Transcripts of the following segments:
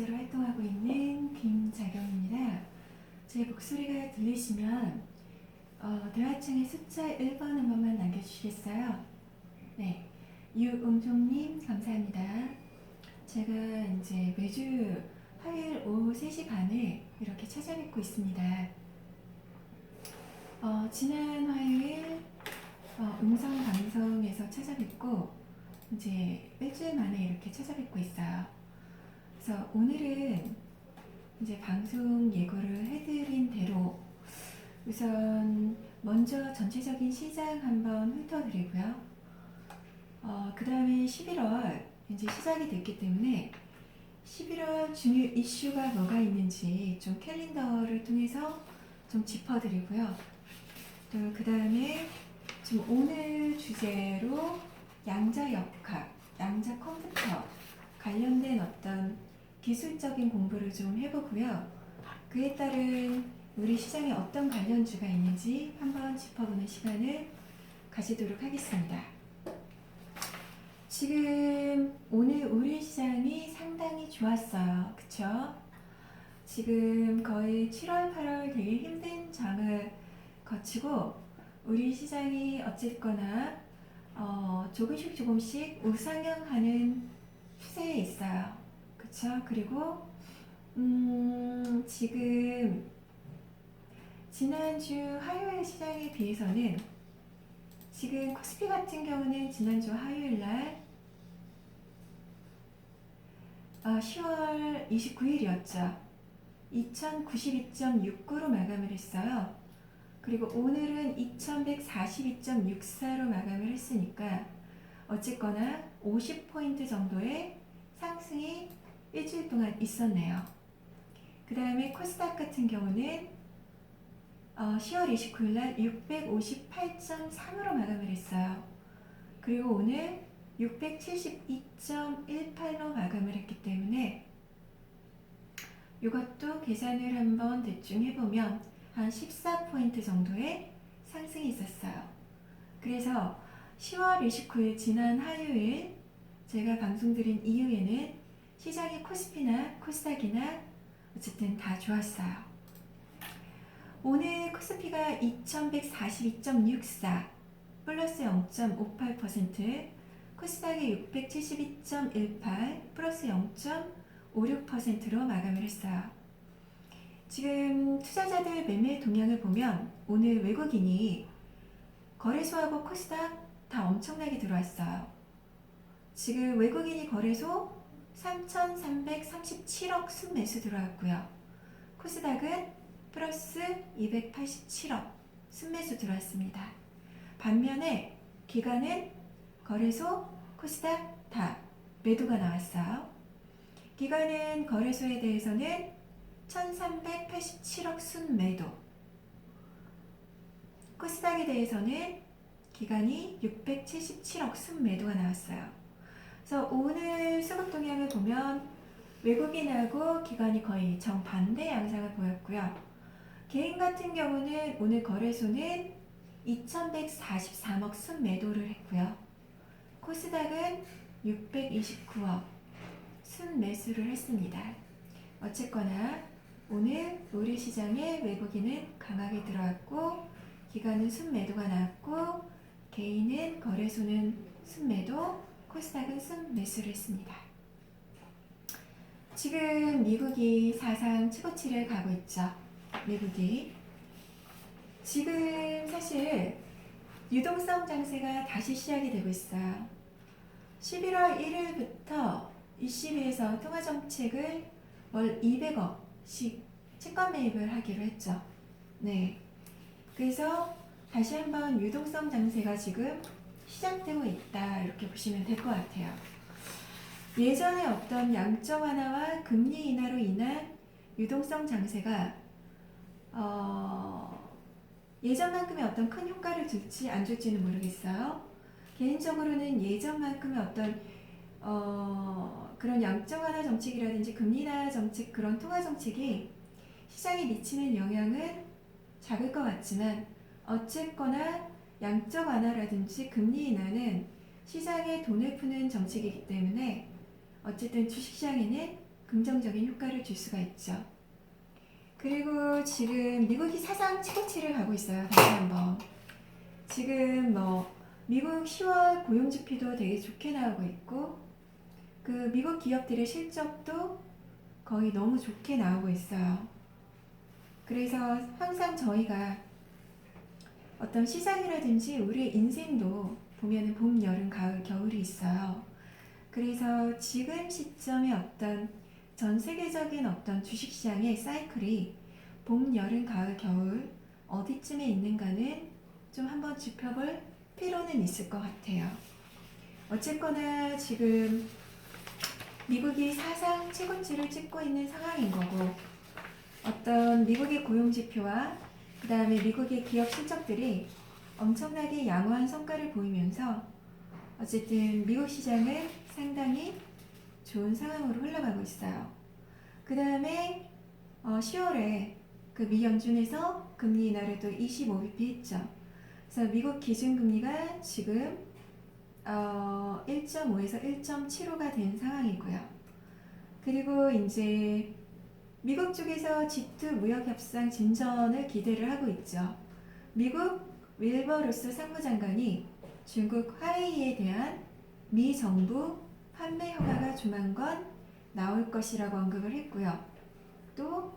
강사로 활동하고 있는 김자경입니다. 제 목소리가 들리시면 대화창에 숫자 1번 한 번만 남겨주시겠어요? 네, 유음종님 감사합니다. 제가 이제 매주 화요일 오후 3시 반에 이렇게 찾아뵙고 있습니다. 지난 화요일 음성 방송에서 찾아뵙고 이제 일주일 만에 이렇게 찾아뵙고 있어요. 그래서 오늘은 이제 방송 예고를 해드린 대로 우선 먼저 전체적인 시장 한번 훑어드리고요. 그 다음에 11월 이제 시작이 됐기 때문에 11월 중요 이슈가 뭐가 있는지 좀 캘린더를 통해서 좀 짚어드리고요. 또 그 다음에 좀 오늘 주제로 양자역학, 양자컴퓨터 관련된 어떤 기술적인 공부를 좀 해보고요. 그에 따른 우리 시장에 어떤 관련주가 있는지 한번 짚어보는 시간을 가지도록 하겠습니다. 지금 오늘 우리 시장이 상당히 좋았어요. 그쵸? 지금 거의 7월, 8월 되게 힘든 장을 거치고 우리 시장이 어쨌거나 조금씩 우상향하는 추세에 있어요. 그쵸? 그리고 지금 지난주 화요일 시장에 비해서는 지금 코스피 같은 경우는 지난주 화요일날 10월 29일이었죠. 2092.69로 마감을 했어요. 그리고 오늘은 2142.64로 마감을 했으니까 어쨌거나 50포인트 정도의 상승이 일주일 동안 있었네요. 그 다음에 코스닥 같은 경우는 10월 29일날 658.3으로 마감을 했어요. 그리고 오늘 672.18로 마감을 했기 때문에 이것도 계산을 한번 대충 해보면 한 14포인트 정도의 상승이 있었어요. 그래서 10월 29일 지난 화요일 제가 방송드린 이후에는 시장이 코스피나 코스닥이나 어쨌든 다 좋았어요. 오늘 코스피가 2142.64 플러스 0.58%, 코스닥이 672.18 플러스 0.56%로 마감을 했어요. 지금 투자자들 매매 동향을 보면 오늘 외국인이 거래소하고 코스닥 다 엄청나게 들어왔어요. 지금 외국인이 거래소 3,337억 순매수 들어왔고요. 코스닥은 플러스 287억 순매수 들어왔습니다. 반면에 기관은 거래소, 코스닥 다 매도가 나왔어요. 기관은 거래소에 대해서는 1,387억 순매도, 코스닥에 대해서는 기관이 677억 순매도가 나왔어요. 그래서 오늘 수급 동향을 보면 외국인하고 기관이 거의 정반대 양상을 보였고요. 개인 같은 경우는 오늘 거래소는 2,143억 순매도를 했고요. 코스닥은 629억 순매수를 했습니다. 어쨌거나 오늘 우리 시장에 외국인은 강하게 들어왔고 기관은 순매도가 나왔고 개인은 거래소는 순매도, 코스닥은 순매수를 했습니다. 지금 미국이 사상 최고치를 가고 있죠. 미국이 지금 사실 유동성 장세가 다시 시작이 되고 있어요. 11월 1일부터 ECB에서 통화정책을 월 200억씩 채권 매입을 하기로 했죠. 네. 그래서 다시 한번 유동성 장세가 지금 시작되고 있다, 이렇게 보시면 될 것 같아요. 예전에 어떤 양적 완화와 금리 인하로 인한 유동성 장세가 예전만큼의 어떤 큰 효과를 줄지 안 줄지는 모르겠어요. 개인적으로는 예전만큼의 어떤 그런 양적 완화 정책이라든지 금리 인하 정책, 그런 통화 정책이 시장에 미치는 영향은 작을 것 같지만 어쨌거나 양적 완화라든지 금리 인하는 시장에 돈을 푸는 정책이기 때문에 어쨌든 주식시장에는 긍정적인 효과를 줄 수가 있죠. 그리고 지금 미국이 사상 최고치를 가고 있어요. 다시 한번. 지금 미국 10월 고용지표도 되게 좋게 나오고 있고, 그 미국 기업들의 실적도 거의 너무 좋게 나오고 있어요. 그래서 항상 저희가 어떤 시장이라든지 우리의 인생도 보면은 봄, 여름, 가을, 겨울이 있어요. 그래서 지금 시점에 어떤 전 세계적인 어떤 주식시장의 사이클이 봄, 여름, 가을, 겨울 어디쯤에 있는가는 좀 한번 짚어볼 필요는 있을 것 같아요. 어쨌거나 지금 미국이 사상 최고치를 찍고 있는 상황인 거고, 어떤 미국의 고용지표와 그 다음에 미국의 기업 실적들이 엄청나게 양호한 성과를 보이면서 어쨌든 미국 시장은 상당히 좋은 상황으로 흘러가고 있어요. 그 다음에 10월에 그 미 연준에서 금리 인하를 또 25bp 했죠. 그래서 미국 기준금리가 지금 1.5에서 1.75가 된 상황이고요. 그리고 이제 미국 쪽에서 G2 무역협상 진전을 기대를 하고 있죠. 미국 윌버 로스 상무장관이 중국 화웨이에 대한 미 정부 판매 허가가 조만간 나올 것이라고 언급을 했고요. 또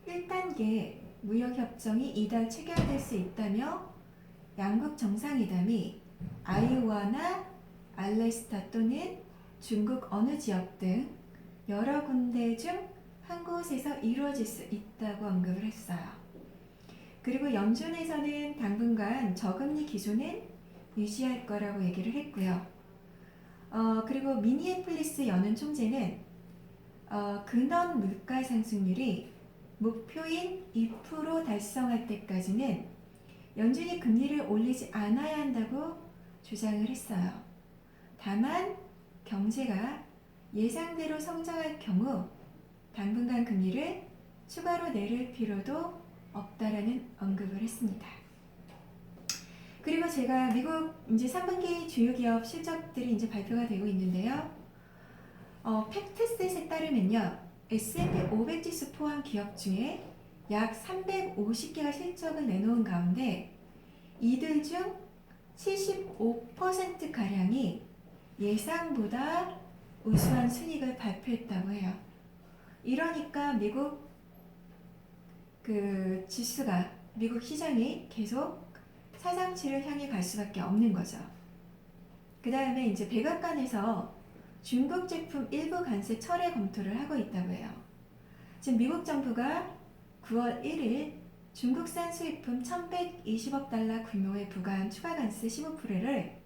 1단계 무역협정이 이달 체결될 수 있다며 양국 정상회담이 아이오와나 알래스타 또는 중국 어느 지역 등 여러 군데 중 한 곳에서 이루어질 수 있다고 언급을 했어요. 그리고 연준에서는 당분간 저금리 기조는 유지할 거라고 얘기를 했고요. 그리고 미니애폴리스 연은 총재는 근원 물가 상승률이 목표인 2% 달성할 때까지는 연준이 금리를 올리지 않아야 한다고 주장을 했어요. 다만 경제가 예상대로 성장할 경우 당분간 금리를 추가로 내릴 필요도 없다라는 언급을 했습니다. 그리고 제가 미국 이제 3분기 주요 기업 실적들이 이제 발표가 되고 있는데요. 팩트셋에 따르면요, S&P 500 지수 포함 기업 중에 약 350개가 실적을 내놓은 가운데 이들 중 75% 가량이 예상보다 우수한 순이익을 발표했다고 해요. 이러니까 미국 그 지수가, 미국 시장이 계속 사상치를 향해 갈 수밖에 없는 거죠. 그 다음에 이제 백악관에서 중국 제품 일부 관세 철회 검토를 하고 있다고 해요. 지금 미국 정부가 9월 1일 중국산 수입품 1120억 달러 규모의 부과한 추가 관세 15%를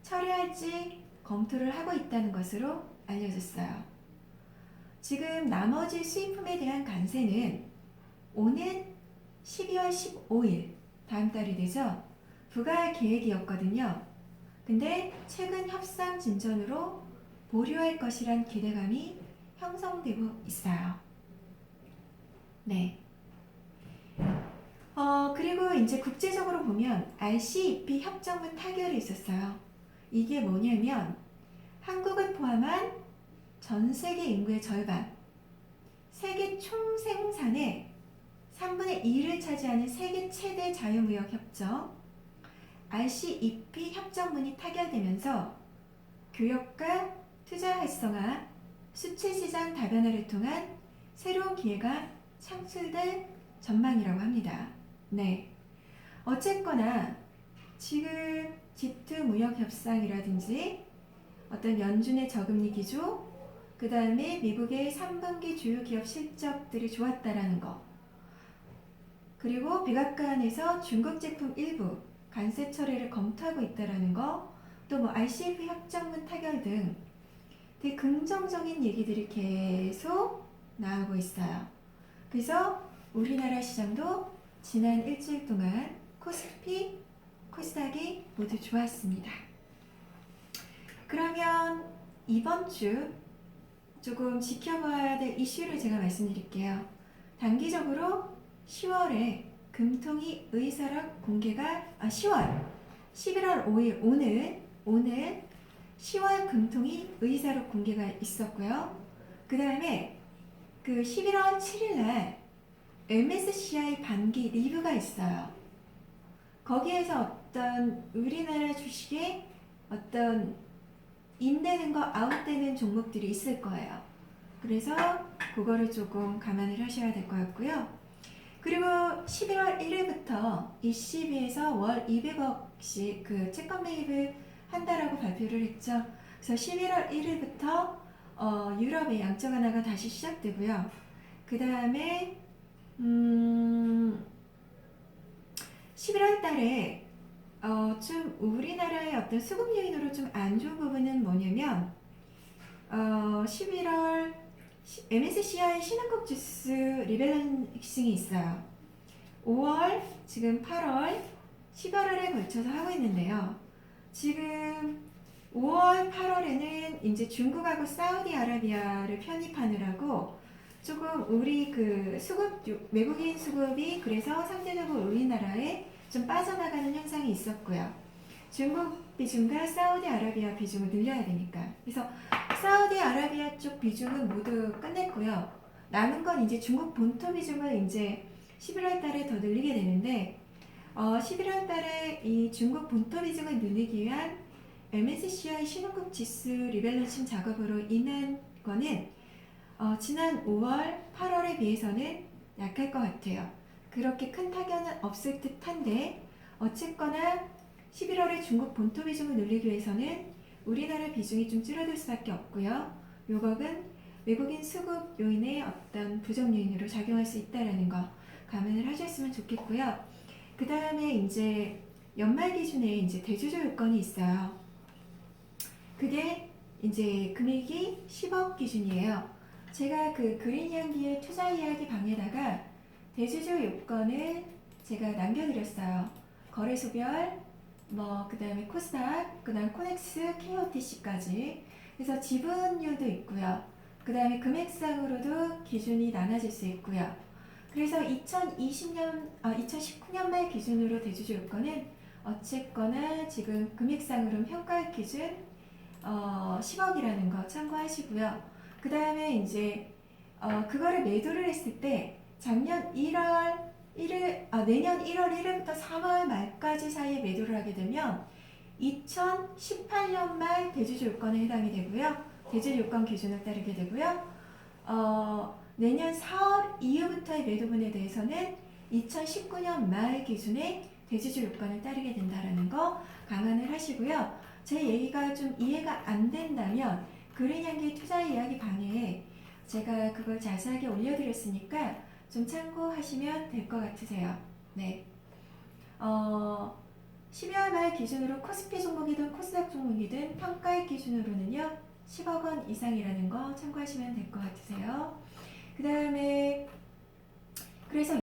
철회할지 검토를 하고 있다는 것으로 알려졌어요. 지금 나머지 수입품에 대한 관세는 오는 12월 15일, 다음 달이 되죠. 부과할 계획이었거든요. 근데 최근 협상 진전으로 보류할 것이란 기대감이 형성되고 있어요. 네. 그리고 이제 국제적으로 보면 RCEP 협정문 타결이 있었어요. 이게 뭐냐면 한국을 포함한 전 세계 인구의 절반, 세계 총 생산의 3분의 2를 차지하는 세계 최대 자유무역 협정 RCEP 협정문이 타결되면서 교역과 투자 활성화, 수출 시장 다변화를 통한 새로운 기회가 창출될 전망이라고 합니다. 네. 어쨌거나 지금 G2 무역 협상이라든지 어떤 연준의 저금리 기조, 그 다음에 미국의 3분기 주요 기업 실적들이 좋았다라는 거, 그리고 백악관에서 중국 제품 일부 관세 철회를 검토하고 있다라는 거, 또 RCEP 협정문 타결 등 되게 긍정적인 얘기들이 계속 나오고 있어요. 그래서 우리나라 시장도 지난 일주일 동안 코스피, 코스닥이 모두 좋았습니다. 그러면 이번 주 조금 지켜봐야 될 이슈를 제가 말씀드릴게요. 단기적으로 10월에 금통위 의사록 공개가 11월 5일 오늘 10월 금통위 의사록 공개가 있었고요. 그 다음에 그 11월 7일 날 MSCI 반기 리뷰가 있어요. 거기에서 어떤 우리나라 주식에 어떤 인되는 거, 아웃되는 종목들이 있을 거예요. 그래서 그거를 조금 감안을 하셔야 될 것 같고요. 그리고 11월 1일부터 ECB에서 월 200억씩 그 채권 매입을 한다라고 발표를 했죠. 그래서 11월 1일부터 유럽의 양적 완화가 다시 시작되고요. 그 다음에 11월 달에 좀 우리나라의 어떤 수급 요인으로 좀 안 좋은 부분은 뭐냐면 11월 MSCI 신흥국 지수 리밸런싱이 있어요. 5월, 지금 8월, 11월에 걸쳐서 하고 있는데요. 지금 5월, 8월에는 이제 중국하고 사우디아라비아를 편입하느라고 조금 우리 그 수급, 외국인 수급이 그래서 상대적으로 우리나라에 좀 빠져나가는 현상이 있었고요. 중국 비중과 사우디아라비아 비중을 늘려야 되니까. 그래서 사우디아라비아 쪽 비중은 모두 끝냈고요. 남은 건 이제 중국 본토 비중을 이제 11월 달에 더 늘리게 되는데 11월 달에 이 중국 본토 비중을 늘리기 위한 MSCI 신흥국 지수 리밸런싱 작업으로 인한 거는 지난 5월, 8월에 비해서는 약할 것 같아요. 그렇게 큰 타격은 없을 듯한데 어쨌거나 11월에 중국 본토 비중을 늘리기 위해서는 우리나라 비중이 좀 줄어들 수밖에 없고요. 요것은 외국인 수급 요인의 어떤 부정 요인으로 작용할 수 있다는 거 감안을 하셨으면 좋겠고요. 그 다음에 이제 연말 기준에 이제 대주주 요건이 있어요. 그게 이제 금액이 10억 기준이에요. 제가 그 그린 향기의 투자 이야기 방에다가 대주주 요건을 제가 남겨드렸어요. 거래소별, 그 다음에 코스닥, 그 다음에 코넥스, KOTC까지. 그래서 지분율도 있고요. 그 다음에 금액상으로도 기준이 나눠질 수 있고요. 그래서 2019년 말 기준으로 대주주 요건은 어쨌거나 지금 금액상으로는 평가 기준 10억이라는 거 참고하시고요. 그 다음에 이제 그거를 매도를 했을 때 내년 1월 1일부터 3월 말까지 사이에 매도를 하게 되면 2018년 말 대주주 요건에 해당이 되고요. 대주주 요건 기준을 따르게 되고요. 내년 4월 이후부터의 매도분에 대해서는 2019년 말 기준의 대주주 요건을 따르게 된다는 거 감안을 하시고요. 제 얘기가 좀 이해가 안 된다면 그린향기 투자 이야기 방에 제가 그걸 자세하게 올려드렸으니까 좀 참고하시면 될 것 같으세요. 네. 12월 말 기준으로 코스피 종목이든 코스닥 종목이든 평가액 기준으로는요 10억 원 이상이라는 거 참고하시면 될 것 같으세요. 그 다음에 그래서